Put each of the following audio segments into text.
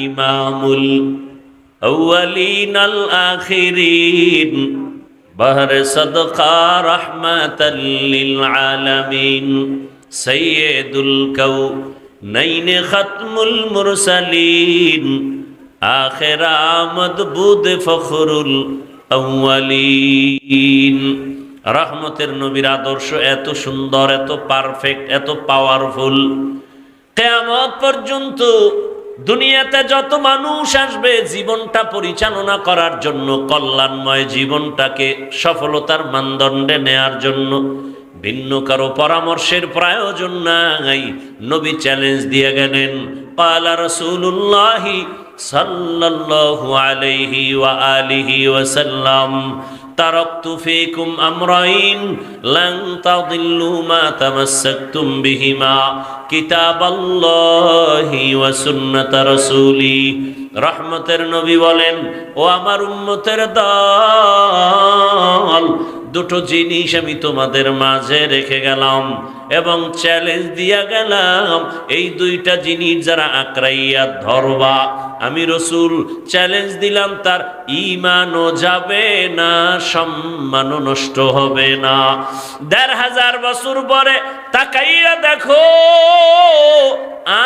ইমামুল আউয়ালিন আল আখিরিন বহরে সদকা রহমাতাল লিল আলামিন সাইয়্যিদুল কাউনাইন খাতমুল মুরসালিন আখির আমদ বুদ ফখরুল আউয়ালিন। রহমতের নবীর আদর্শ এত সুন্দর, এত পারফেক্ট, এত পাওয়ারফুল, কিয়ামত পর্যন্ত দুনিয়াতে যত মানুষ আসবে জীবনটা পরিচালনা করার জন্য, কল্যাণময় জীবনটাকে সফলতার মানদণ্ডে নেয়ার জন্য ভিন্ন কারো পরামর্শের প্রয়োজন নাই। নবী চ্যালেঞ্জ দিয়ে গেলেন, ক্বালা রাসূলুল্লাহ সাল্লাল্লাহু আলাইহি ওয়া আলিহি ওয়াসাল্লাম, তারাকতু ফীকুম আমরাইন লান তাদিল্লু মা তামাসসাকতুম বিহিমা কিতাবাল্লাহি ওয়া সুন্নাত রাসূলি। রহমতের নবী বলেন, ও আমার উম্মতের দল, দুটো জিনিস আমি তোমাদের মাঝে রেখে গেলাম এবং চ্যালেঞ্জ দিয়া গেলাম, এই দুইটা জিনিস যারা আঁকড়াইয়া ধরবা, আমি রসুল চ্যালেঞ্জ দিলাম, তার ঈমানও যাবে না, সম্মানও নষ্ট হবে না। ১৫০০ বছর পরে তাকাইয়া দেখো,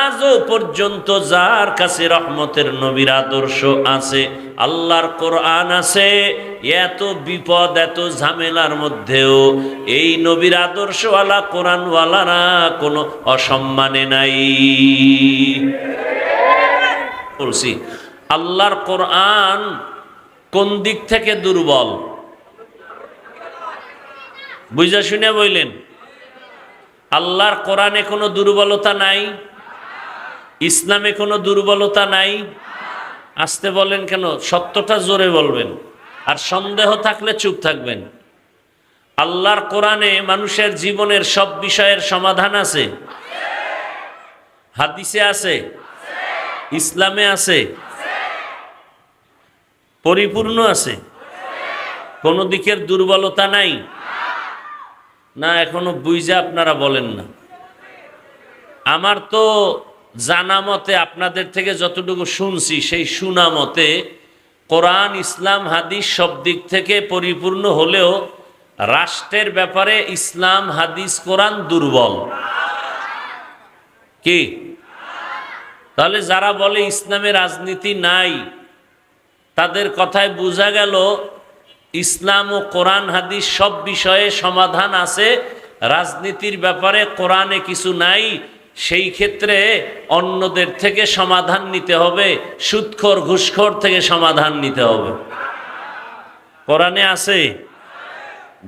আজও পর্যন্ত যার কাছে রহমতের নবীর আদর্শ আছে, আল্লাহর কোরআন আছে, এত বিপদ এত ঝামেলার মধ্যেও এই নবীর আদর্শওয়ালা কোরআনওয়ালারা কোনো অসম্মানে নাই। বলছি, আল্লাহর কোরআন কোন দিক থেকে দুর্বল বুঝা শুনে বললেন? আল্লাহর কোরআনে কোনো দুর্বলতা নাই, ইসলামে কোনো দুর্বলতা নাই। আসতে বলেন কেন? সত্যটা জোরে বলবেন, আর সন্দেহ থাকলে চুপ থাকবেন। আল্লাহর কোরআনে মানুষের জীবনের সব বিষয়ের সমাধান আছে, হাদিসে আছে, ইসলামে আছে, পরিপূর্ণ আছে, কোন দিকের দুর্বলতা নাই না। এখনো বুঝা আপনারা বলেন না। আমার তো জানা মতে, আপনাদের থেকে যতটুকু শুনছি সেই শোনা মতে, কোরআন ইসলাম হাদিস সব দিক থেকে পরিপূর্ণ হলেও রাষ্ট্রের ব্যাপারে ইসলাম হাদিস কোরআন দুর্বল। কি? তাহলে যারা বলে ইসলামে রাজনীতি নাই, তাদের কথায় বোঝা গেল ইসলাম ও কোরআন হাদিস সব বিষয়ে সমাধান আছে, রাজনীতির ব্যাপারে কোরআনে কিছু নাই। সেই ক্ষেত্রে অন্যদের থেকে সমাধান নিতে হবে, সুদখোর ঘুষখোর থেকে সমাধান নিতে হবে। কোরআনে আছে।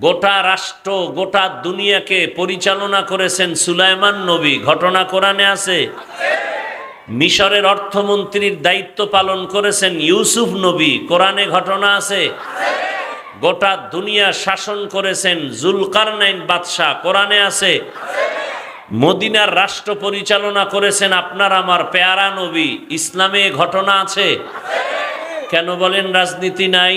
গোটা রাষ্ট্র, গোটা দুনিয়াকে পরিচালনা করেছেন সুলাইমান নবী, ঘটনা কোরআনে আছে। মিশরের অর্থমন্ত্রীর দায়িত্ব পালন করেছেন ইউসুফ নবী, কোরআনে ঘটনা আছে। গোটা দুনিয়া শাসন করেছেন জুলকারনাইন বাদশাহ, কোরআনে আছে। মদিনার রাষ্ট্র পরিচালনা করেছেন আপনার আমার পেয়ারা নবী, ইসলামে ঘটনা আছে। কেন বলেন রাজনীতি নাই?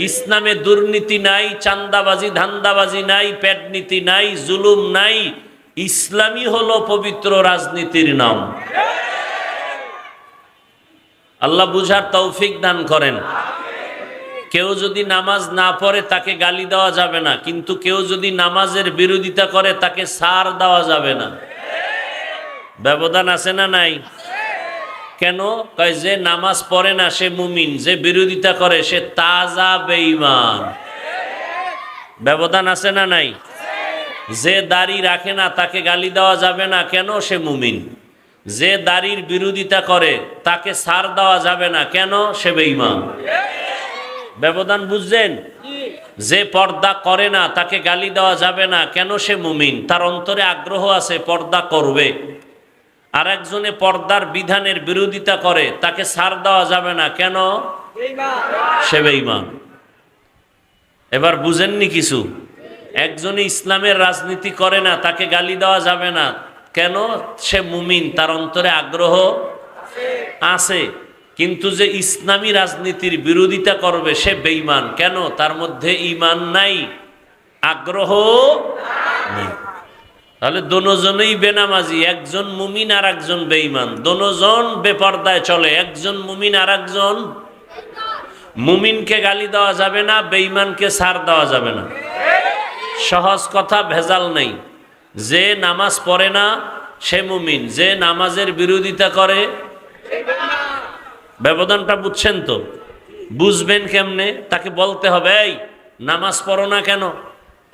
ইসলামে দুর্নীতি নাই, চাঁদাবাজি ধান্দাবাজি নাই, পেটনীতি নাই, জুলুম নাই। ইসলামই হলো পবিত্র রাজনীতির নাম। আল্লাহ বুঝার তৌফিক দান করেন। কেউ যদি নামাজ না পড়ে তাকে গালি দেওয়া যাবে না, কিন্তু কেউ যদি নামাজের বিরোধিতা করে তাকে ছাড় দেওয়া যাবে না। ব্যবধান আছে না নাই? কেন? কয় যে নামাজ পড়ে না সে মুমিন, যে বিরোধিতা করে সে তাজা বেঈমান। ব্যবধান আছে না নাই? যে দাড়ি রাখে না তাকে গালি দেওয়া যাবে না, কেন? সে মুমিন। যে দাড়ির বিরোধিতা করে তাকে ছাড় দেওয়া যাবে না, কেন? সে বেঈমান। ব্যবধান বুঝছেন? যে পর্দা করে না তাকে গালি দেওয়া যাবে না, কেন? সে মুমিন, তার অন্তরে আগ্রহ আছে পর্দা করবে। আর একজনে পর্দার বিধানের বিরোধিতা করে তাকে ছাড় দেওয়া যাবে না, কেন? সে বেঈমান। এবার বুঝেননি কিছু? একজনে ইসলামের রাজনীতি করে না তাকে গালি দেওয়া যাবে না, কেন? সে মুমিন, তার অন্তরে আগ্রহ আছে। কিন্তু যে ইসলামী রাজনীতির বিরোধিতা করবে সে বেঈমান, কেন? তার মধ্যে ঈমান নাই, আগ্রহ নেই। তাহলে দোনোজনেই বেনামাজি, একজন মুমিন আর একজন বেঈমান, দোনোজন বেপরদায় চলে, একজন মুমিন আর একজন। মুমিনকে গালি দেওয়া যাবে না, বেঈমানকে ছাড় দেওয়া যাবে না। সহজ কথা, ভেজাল নেই। যে নামাজ পড়ে না সে মুমিন, যে নামাজের বিরোধিতা করে। ব্যবধানটা বুঝছেন তো? বুঝবেন কেমনে? তাকে বলতে হবে, এই নামাজ পড়ো না কেন?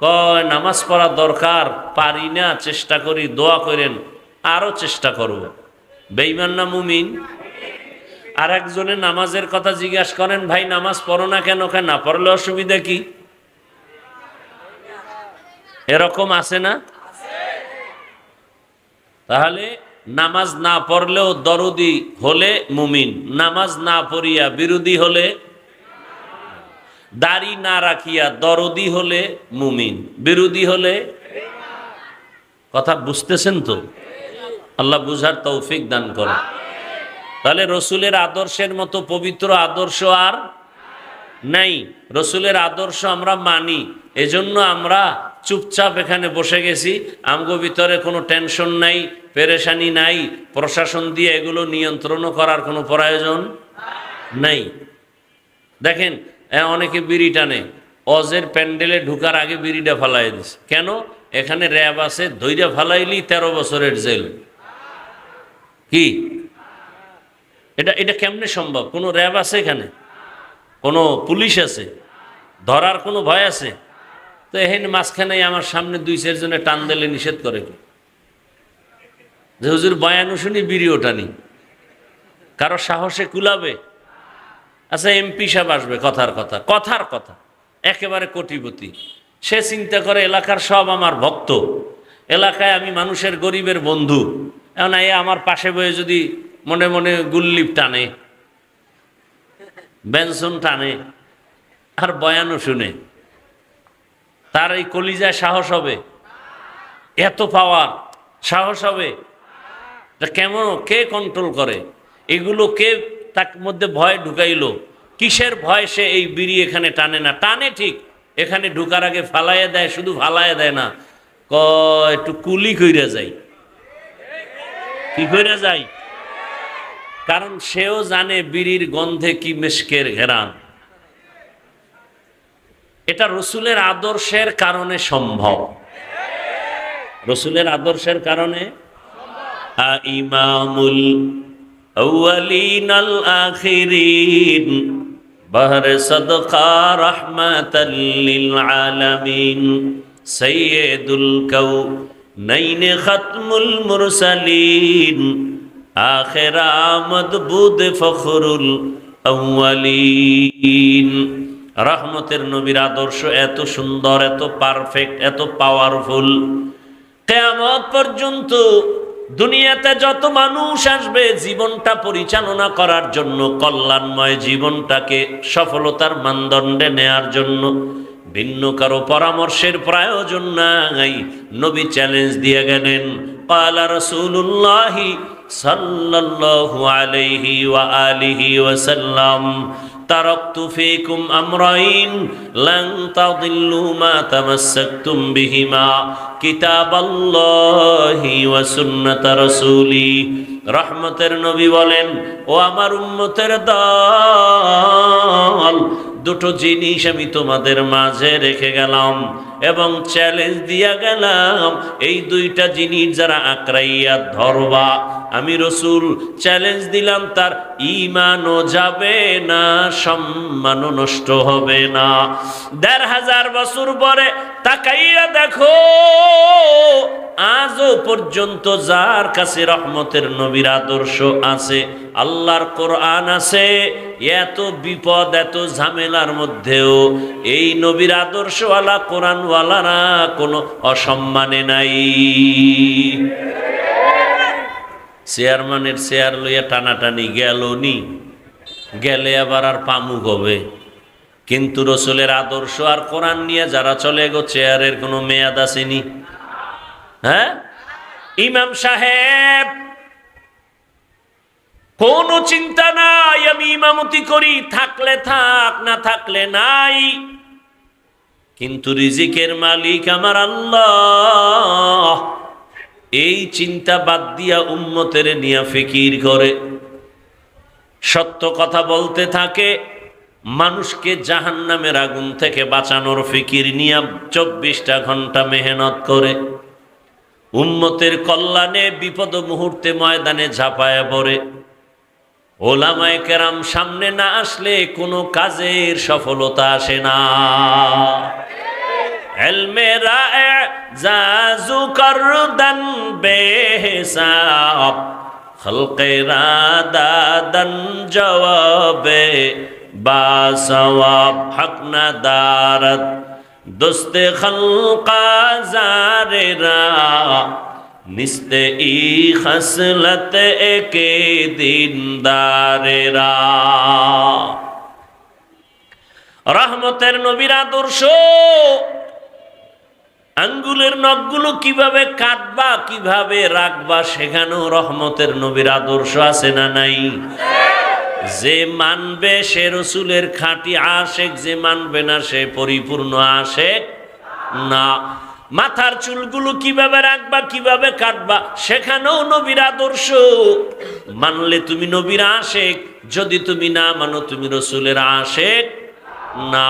কয় নামাজ পড়া দরকার, পারি না, চেষ্টা করি, দোয়া করেন, আরো চেষ্টা করব। বেঈমান না মুমিন? আর একজনে নামাজের কথা জিজ্ঞাসা করেন, ভাই নামাজ পড়ো না কেন? কেন না পড়লে অসুবিধা কি? এরকম আছে না? তাহলে নামাজ না পড়লেও দরদি হলে মুমিন, নামাজ না পড়িয়া বিরোধী হলে, দাড়ি না রাখিয়া দরদি হলে মুমিন, বিরোধী হলে। কথা বুঝতেছেন তো? আল্লাহ বুঝার তৌফিক দান করে। তাহলে রসুলের আদর্শের মতো পবিত্র আদর্শ আর নাই। রসুলের আদর্শ আমরা মানি, এজন্য আমরা চুপচাপ এখানে বসে গেছি। আমগো ভিতরে কোনো টেনশন নাই, পেরেশানি নাই, প্রশাসন দিয়ে এগুলো নিয়ন্ত্রণও করার কোনো প্রয়োজন নাই। দেখেন অনেকে বিড়ি টানে, অজের প্যান্ডেলে ঢুকার আগে বিড়িটা ফালাই দিছে। কেন? এখানে র্যাব আছে, ধৈর্য ফালাইলি 13 বছরের জেল। কি এটা? এটা কেমনে সম্ভব? কোনো র্যাব আছে এখানে? কোনো পুলিশ আছে? ধরার কোনো ভয় আছে? তো এখানে মাঝখানে আমার সামনে 2-4 জনে টান দিলে নিষেধ করে কি? যে হুজুর বয়ানও শুনি, বিড়িও টানি, কারো সাহসে কুলাবে? আচ্ছা এমপি সাহেব আসবে, কথার কথা, কথার কথা, একেবারে কোটিপতি, সে চিন্তা করে এলাকার সব আমার ভক্ত, এলাকায় আমি মানুষের গরিবের বন্ধু। এখন এ আমার পাশে বয়ে যদি মনে মনে গুল্লিপ টানে, বেনসন টানে, আর বয়ানও শুনে, তার এই কলিজায় সাহস হবে? এত পাওয়ার সাহস হবে? কেমন, কে কন্ট্রোল করে এগুলো? কে তার মধ্যে ভয় ঢুকাইলো? কিসের ভয় সে এই বিড়ি এখানে টানে না? টানে ঠিক, এখানে ঢুকার আগে ফালাইয়া দেয়, শুধু ফালাইয়া দেয় না, একটু কুলি কইরা যাই। কি কইরা যাই? কারণ সেও জানে বিড়ির গন্ধে কি মেশকের ঘেরান। এটা রসুলের আদর্শের কারণে সম্ভব, রসুলের আদর্শের কারণে। ইমামুল আউয়ালিন আল আখিরিন বাহরে সাদকা রাহমাতাল লিল আলামিন সাইয়্যিদুল কাউনাইন খাতমুল মুরসালিন আখির আমদ বুদ ফখরুল আউয়ালিন। রহমতের নবীর আদর্শ এত সুন্দর, এত পারফেক্ট, এত পাওয়ারফুল, কিয়ামত পর্যন্ত দুনিয়াতে যত মানুষ আসবে জীবনটা পরিচালনা করার জন্য, কল্যাণময় জীবনটাকে সফলতার মানদণ্ডে নেয়ার জন্য ভিন্ন কারো পরামর্শের প্রয়োজন নাই। নবী চ্যালেঞ্জ দিয়ে গেলেন, ক্বালা রাসূলুল্লাহি সাল্লাল্লাহু আলাইহি ওয়া আলিহি ওয়াসাল্লাম, তারাকতু ফীকুম আমরাইন লান তাদিল্লু মা তামাসসাকতুম বিহিমা কিতাবাল্লাহি ওয়া সুন্নাত রাসূলি। রহমতের নবী বলেন, ও আমার উম্মতের দল, দুটো জিনিস আমি তোমাদের মাঝে রেখে গেলাম এবং চ্যালেঞ্জ দিয়া গেলাম, এই দুইটা জিনিস যারা আঁকড়াইয়া ধরবা, আমি রসুল চ্যালেঞ্জ দিলাম, তার ঈমানও যাবে না, সম্মানও নষ্ট হবে না। ১৫০০ বছর পরে তাকাইয়া দেখো, আজও পর্যন্ত যার কাছে রহমতের নবীর আদর্শ আছে, আল্লাহর কোরআন আছে, এত বিপদ এত ঝামেলার মধ্যেও এই নবীর আদর্শওয়ালা কোরআনওয়ালারা কোনো অসম্মানে নাই। চেয়ারম্যানের চেয়ার লইয়া টানাটানি গেল নি, গেলে আবার আর পামুক হবে। কিন্তু রসুলের আদর্শ আর কোরআন নিয়ে যারা চলে গো, চেয়ারের কোনো মেয়াদ আসেনি। হ্যাঁ, ইমাম সাহেব কোনো চিন্তা নাই, আমি ইমামতি করি, থাকলে থাক, না থাকলে নাই, কিন্তু রিজিকের মালিক আমার আল্লাহ। এই চিন্তা বাদ দিয়া উম্মতের নিয়া ফিকির করে, সত্য কথা বলতে থাকে, মানুষকে জাহান্নামের আগুন থেকে বাঁচানোর ফিকির নিয়া 24টা ঘন্টা মেহনত করে, উম্মতের কল্যাণে বিপদ মুহূর্তে ময়দানে ঝাঁপায়া পড়ে। ওলামায়ে কেরাম সামনে না আসলে কোনো কাজের সফলতা আসে না। ইলমে রায়ে জাজু করদান বেহিসাব, খলকে রাদাদান জওয়াবে বাসওয়াব, হক না দারত দোস্তে খলকা জারেরা, নিস্তে ই খসলত একে দিনদারেরা। রহমতের নবীর আদর্শ, আঙ্গুলের নখগুলো কিভাবে কাটবা কিভাবে রাখবা সেখানেও রহমতের নবীর আদর্শ আছে না নাই? যে মানবে সে রসুলের খাঁটি আশেক, যে মানবে না সে পরিপূর্ণ আশেক না। মাথার চুলগুলো কিভাবে রাখবা কিভাবে কাটবা সেখানেও নবীর আদর্শ। মানলে তুমি নবীর আশেক, যদি তুমি না মানো তুমি রসুলের আশেক না।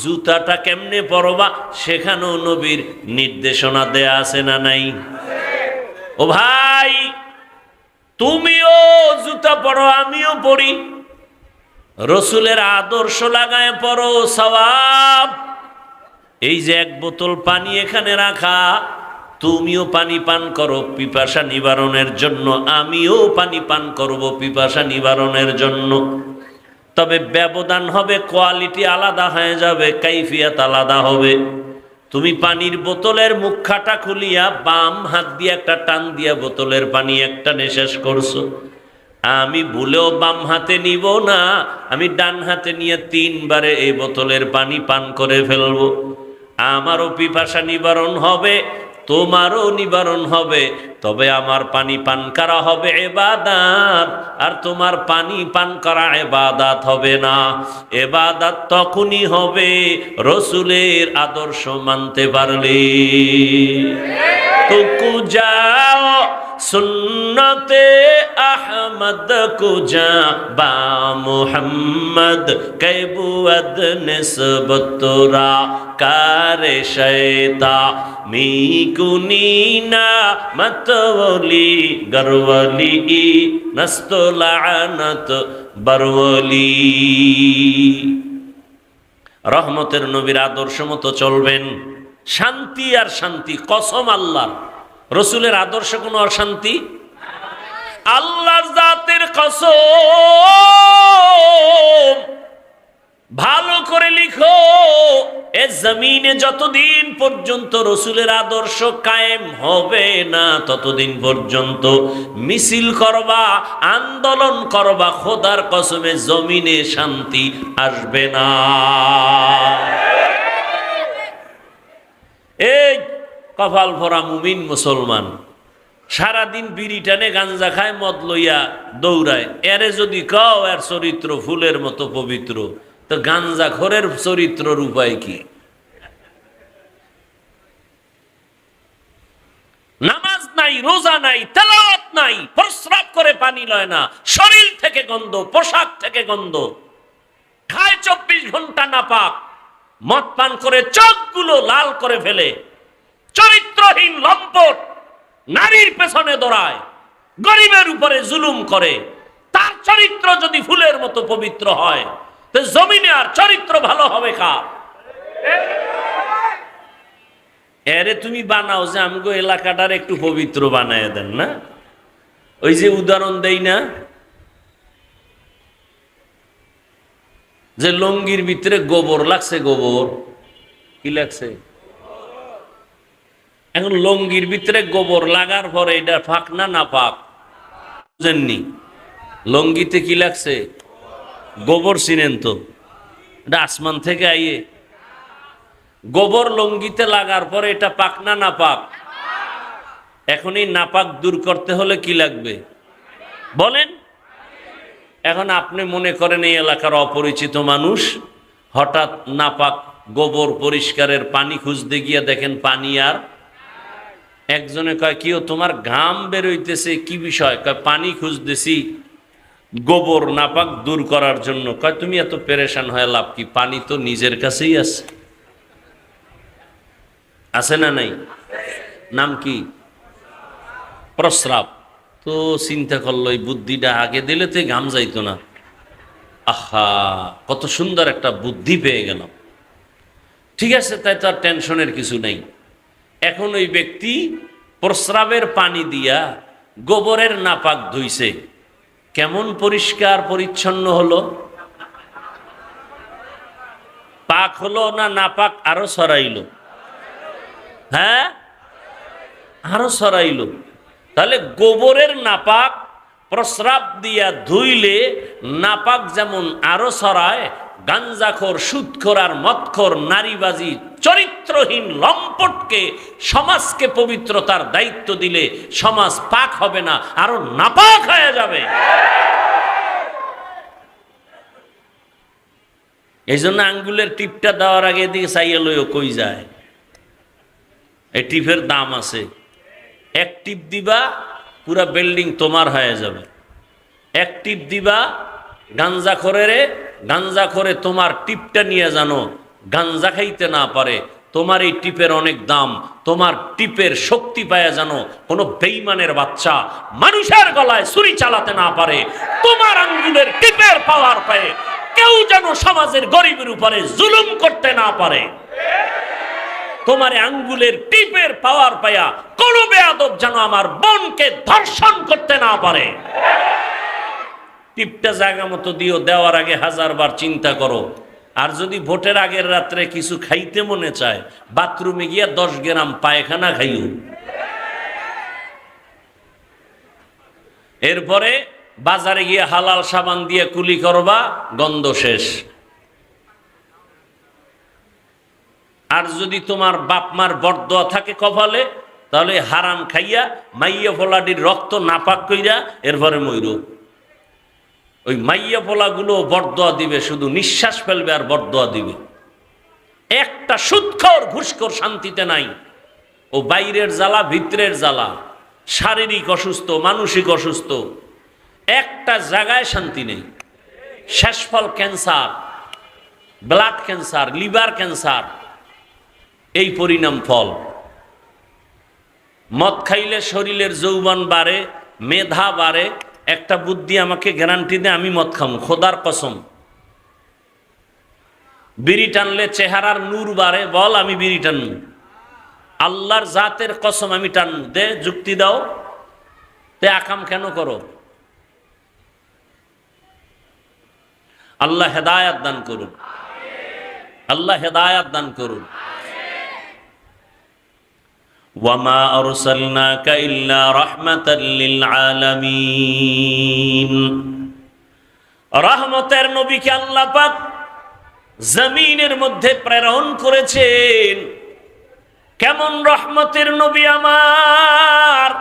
জুতাটা কেমনে পরবা সেখানেও নবীর নির্দেশনা দেয়া আছে না নাই? ও ভাই, তুমিও জুতা পরো আমিও পরি, রসুলের আদর্শ লাগায় পরো, সওয়াব। এই যে 1 বোতল পানি এখানে রাখা, তুমিও পানি পান করো পিপাসা নিবারণের জন্য, আমিও পানি পান করব পিপাসা নিবারণের জন্য। তবে ব্যবধান হবে, কোয়ালিটি আলাদা হয়ে যাবে, কাইফিয়াত আলাদা হবে। তুমি পানির বোতলের মুখাটা খুলিয়া বাম হাত দিয়ে একটা টান দিয়া বোতলের পানি একটা শেষ করছো, আমি ভুলেও বাম হাতে নিব না, আমি ডান হাতে নিয়ে 3 বারে এই বোতলের পানি পান করে ফেলবো। আমারও পিপাসা নিবারণ হবে, তোমারও নিবারণ হবে। তবে আমার পানি পান করা হবে ইবাদত, আর তোমার পানি পান করা ইবাদত হবে না। ইবাদত তখনই হবে রসুলের আদর্শ মানতে পারলে। তো কুজাও সুন্নতে আহমদ কুজা বা মুহাম্মদ কৈবুদ নিসবতরা কারে শয়তা মিকুনিনা মতওলি গরওলি নস্তলানত বরওলি। রহমতের নবীর আদর্শ মতো চলবেন, শান্তি আর শান্তি। কসম আল্লাহর, রসুলের আদর্শ কোনো অশান্তি, আল্লাহর জাতের কসম। ভালো করে লিখো, এ জমিনে যতদিন পর্যন্ত রসুলের আদর্শ কায়েম হবে না ততদিন পর্যন্ত মিছিল করবা, আন্দোলন করবা, খোদার কসমে জমিনে শান্তি আসবে না। এই কপাল ভরা মুমিন মুসলমান সারাদিন বিড়ি টানে, গাঞ্জা খায়, মদ লইয়া দৌড়ায়। এরে যদি কও এর চরিত্র ফুলের মতো পবিত্র, তো গাঞ্জা খোরের চরিত্রর উপায় কি? নামাজ নাই, রোজা নাই, তেলাওয়াত নাই, প্রস্রাব করে পানি লয় না, শরীর থেকে গন্ধ, পোশাক থেকে গন্ধ, খায় 24 ঘন্টা নাপাক, মদ পান করে চোখগুলো লাল করে ফেলে, চরিত্রহীন লম্পট, নারীর পেছনে দৌড়ায়, গরিবের উপরে জুলুম করে। তার চরিত্র যদি ফুলের মতো পবিত্র হয়, তো জমিনে আর চরিত্র ভালো হবে কার? এরে তুমি বানাও যে আমগো এলাকাটার একটু পবিত্র বানায় দেন না। ওই যে উদাহরণ দেই না, যে লঙ্গির ভিতরে গোবর লাগছে, গোবর কি লাগছে? এখন লঙ্গির ভিতরে গোবর লাগার পরে এটা ফাঁক না না পাক বুঝেননি? লঙ্গিতে কি লাগছে? গোবর। চিনেন তো? এটা আসমান থেকে আইয়ে গোবর লঙ্গিতে লাগার পরে এটা পাক না না পাক? এখন এই নাপাক দূর করতে হলে কি লাগবে বলেন? এখন আপনি মনে করেন এই এলাকার অপরিচিত মানুষ, হঠাৎ নাপাক গোবর পরিষ্কারের পানি খুঁজতে গিয়ে দেখেন পানি আর একজনে কয় কিও তোমার ঘাম বেরোইতেছে কি বিষয়? কয় পানি খুঁজতেছি গোবর নাপাক দূর করার জন্য। কয় তুমি এত পেরেশান হয়ে লাভ কি, পানি তো নিজের কাছেই আছে। আছে না নাই? নাম কি? প্রস্রাব। তো চিন্তা করলো এই বুদ্ধিটা আগে দিলে তো ঘাম যাইতো না। আহা, কত সুন্দর একটা বুদ্ধি পেয়ে গেলাম। ঠিক আছে, তাই তো আর টেনশনের কিছু নেই। এখন ওই ব্যক্তি প্রস্রাবের পানি দিয়া গোবরের নাপাক ধুইছে, কেমন পরিষ্কার পরিচ্ছন্ন হলো? পাক হলো না নাপাক আরো ছড়াইলো? হ্যাঁ, আরো ছড়াইলো। তাহলে গোবরের নাপাক প্রস্রাব দিয়া ধুইলে নাপাক যেমন আরো ছড়ায়, গাঞ্জাখোর, সুদখোর আর মদখোর, নারীবাজি, চরিত্রহীন লম্পটকে সমাজকে পবিত্রতার দায়িত্ব দিলে সমাজ পাক হবে না, আরো নাপাক হয়ে যাবে। এই জন্য আঙ্গুলের টিপটা দেওয়ার আগে দিকে চাইয়া লইও কই যায়। এই টিপের দাম আছে। এক টিপ দিবা পুরা বিল্ডিং তোমার হয়ে যাবে। এক টিপ দিবা গাঞ্জাখোরেরে, গাঞ্জাখোরে তোমার টিপটা নিয়ে জানো গাঞ্জা খাইতে না পারে, তোমার এই টিপের অনেক দাম, তোমার টিপের শক্তি পায় জানো কোনো বেঈমানের বাচ্চা মানুষের গলায় ছুরি চালাতে না পারে, তোমার আঙ্গুলের টিপের পাওয়ার পায় কেউ যেন সমাজের গরিবের উপরে জুলুম করতে না পারে। তোমার আঙ্গুলের টিপের পাওয়ার পায়া কোন বেয়াদব যেন আমার বোনকে ধর্ষণ করতে না পারে। টিপটা জায়গা মতো দিও, দেওয়ার আগে 1000 বার চিন্তা করো। আর যদি ভোটের আগের রাত্রে কিছু খাইতে মনে চায়, বাথরুমে গিয়া 10 গ্রাম পায়খানা খাইও। এরপরে বাজারে গিয়ে হালাল সাবান দিয়ে কুলি করবা, গন্ধ শেষ। আর যদি তোমার বাপ মার বরদোয়া থাকে কপালে, তাহলে হারাম খাইয়া মাইয়া ফোলাডির রক্ত নাপাক কইরা এরপরে মইরো। ওই মাইয়া ফোলাগুলো বরদোয়া দিবে, শুধু নিঃশ্বাস ফেলবে আর বরদোয়া দিবে। একটা সুদখোর ঘুষখোর শান্তিতে নাই। ও বাইরের জ্বালা, ভিতরের জ্বালা, শারীরিক অসুস্থ, মানসিক অসুস্থ, একটা জায়গায় শান্তি নেই। শেষফল cancer, blood cancer, liver cancer, এই পরিণাম ফল। মদ খাইলে শরীরের যৌবন বাড়ে, মেধা বাড়ে। একটা বুদ্ধি আমাকে গ্যারান্টি দে, আমি মদ খামু, খোদার কসম। বিড়ি টানলে চেহারার নূর বাড়ে, বল আমি বিড়ি টানু। আল্লাহর জাতের কসম আমি টানু, দে যুক্তি দাও। তে আকাম কেন করো? আল্লাহ হেদায়াত দান করুন, আল্লাহ হেদায়াত দান করুন। ওয়ামা আরসালনাকা ইল্লা রাহমাতাল লিল আলামিন। রহমতের নবীকে আল্লাহ পাক জমিনের মধ্যে প্রেরণ করেছেন। কেমন রহমতের নবী আমার!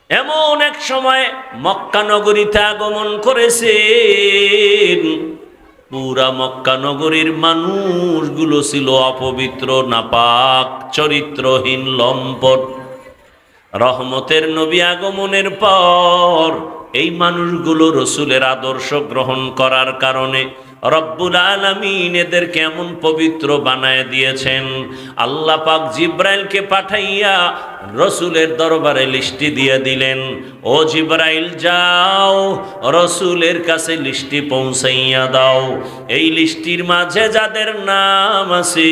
এমন এক সময় মক্কা নগরীতে আগমন করেছেন। পুরা মক্কা নগরীর মানুষগুলো ছিল অপবিত্র, নাপাক, চরিত্রহীন, লম্পট। রহমতের নবী আগমনের পর এই মানুষগুলো রসুলের আদর্শ গ্রহণ করার কারণে রব্বুল আলামিন এদের কেমন পবিত্র বানায় দিয়েছেন। আল্লাহ পাক জিব্রাইলকে পাঠাইয়া রসুলের দরবারে লিস্টি দিয়ে দিলেন, ও জিব্রাইল যাও রসুলের কাছে লিস্টি পৌঁছাইয়া দাও। এই লিস্টির মাঝে যাদের নাম আছে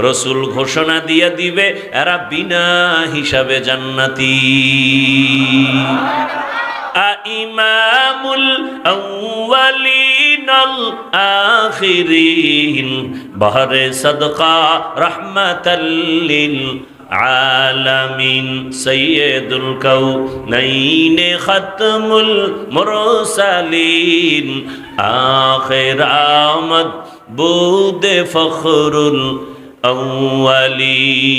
রসুল ঘোষণা দিয়ে দিবে এরা বিনা হিসাবে জান্নাতি। ইমামুল আউয়ালিন আল আখিরিন বহরে সদকা রাহমাতাল লিল আলামিন সাইয়্যিদুল কাউনাইন খাতমুল মুরসালিন আখির আমদ বুদ ফখরুল আউয়ালিন।